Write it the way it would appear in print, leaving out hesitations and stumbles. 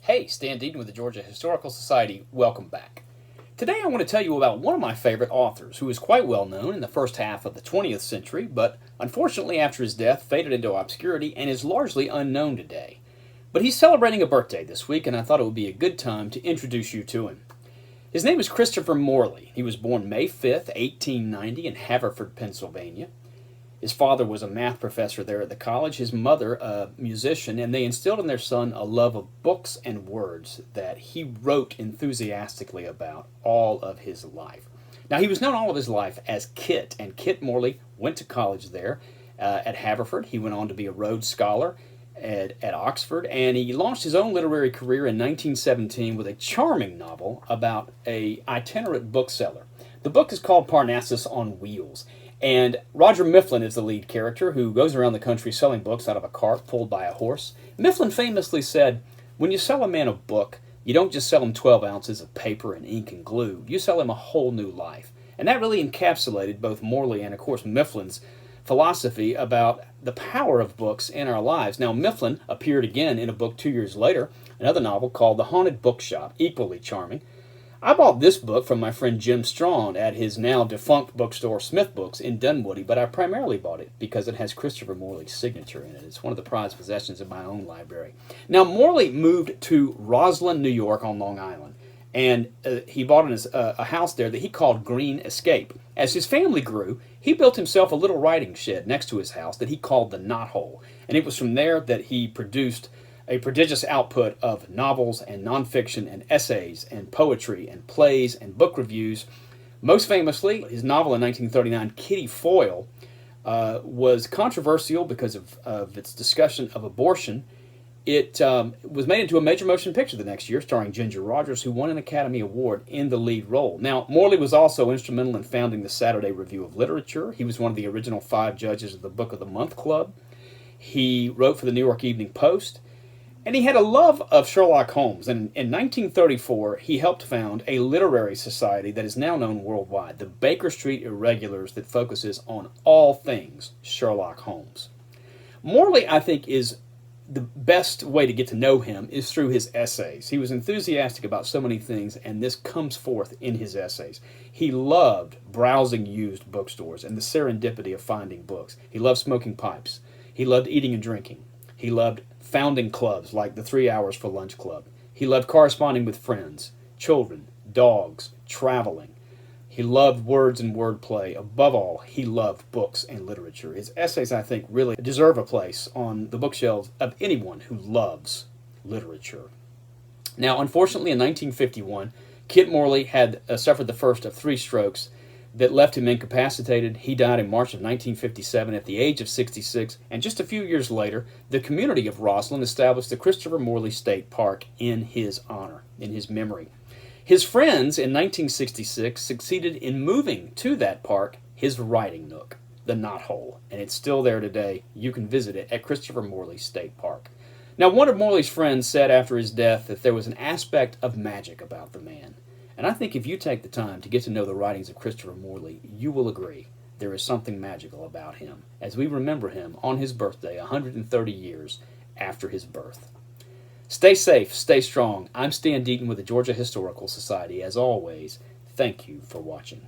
Hey, Stan Deaton with the Georgia Historical Society. Welcome back. Today I want to tell you about one of my favorite authors who was quite well known in the first half of the 20th century, but unfortunately after his death faded into obscurity and is largely unknown today. But he's celebrating a birthday this week, and I thought it would be a good time to introduce you to him. His name is Christopher Morley. He was born May 5th, 1890 in Haverford, Pennsylvania. His father was a math professor there at the college, his mother a musician, and they instilled in their son a love of books and words that he wrote enthusiastically about all of his life. Now, he was known all of his life as Kit, and Kit Morley went to college there at Haverford. He went on to be a Rhodes Scholar at Oxford, and he launched his own literary career in 1917 with a charming novel about an itinerant bookseller. The book is called Parnassus on Wheels. And Roger Mifflin is the lead character who goes around the country selling books out of a cart pulled by a horse. Mifflin famously said, "When you sell a man a book, you don't just sell him 12 ounces of paper and ink and glue. You sell him a whole new life." And that really encapsulated both Morley and, of course, Mifflin's philosophy about the power of books in our lives. Now, Mifflin appeared again in a book 2 years later, another novel called The Haunted Bookshop, equally charming. I bought this book from my friend Jim Strong at his now defunct bookstore Smith Books in Dunwoody, but I primarily bought it because it has Christopher Morley's signature in it. It's one of the prized possessions in my own library. Now, Morley moved to Roslyn, New York on Long Island, and he bought a house there that he called Green Escape. As his family grew, he built himself a little writing shed next to his house that he called the Knothole, and it was from there that he produced a prodigious output of novels and nonfiction and essays and poetry and plays and book reviews. Most famously, his novel in 1939, Kitty Foyle, was controversial because of its discussion of abortion. It was made into a major motion picture the next year, starring Ginger Rogers, who won an Academy Award in the lead role. Now, Morley was also instrumental in founding the Saturday Review of Literature. He was one of the original 5 judges of the Book of the Month Club. He wrote for the New York Evening Post. And he had a love of Sherlock Holmes, and in 1934 he helped found a literary society that is now known worldwide, the Baker Street Irregulars, that focuses on all things Sherlock Holmes. Morley, I think, is the best way to get to know him is through his essays. He was enthusiastic about so many things, and this comes forth in his essays. He loved browsing used bookstores and the serendipity of finding books. He loved smoking pipes. He loved eating and drinking. He loved founding clubs like the 3 Hours for Lunch Club. He loved corresponding with friends, children, dogs, traveling. He loved words and wordplay. Above all, he loved books and literature. His essays, I think, really deserve a place on the bookshelves of anyone who loves literature. Now, unfortunately, in 1951, Kit Morley had suffered the first of 3 strokes that left him incapacitated. He died in March of 1957 at the age of 66, and just a few years later, the community of Roslyn established the Christopher Morley State Park in his honor, in his memory. His friends in 1966 succeeded in moving to that park his writing nook, the Knothole, and it's still there today. You can visit it at Christopher Morley State Park. Now, one of Morley's friends said after his death that there was an aspect of magic about the man. And I think if you take the time to get to know the writings of Christopher Morley, you will agree there is something magical about him as we remember him on his birthday 130 years after his birth. Stay safe, stay strong. I'm Stan Deaton with the Georgia Historical Society. As always, thank you for watching.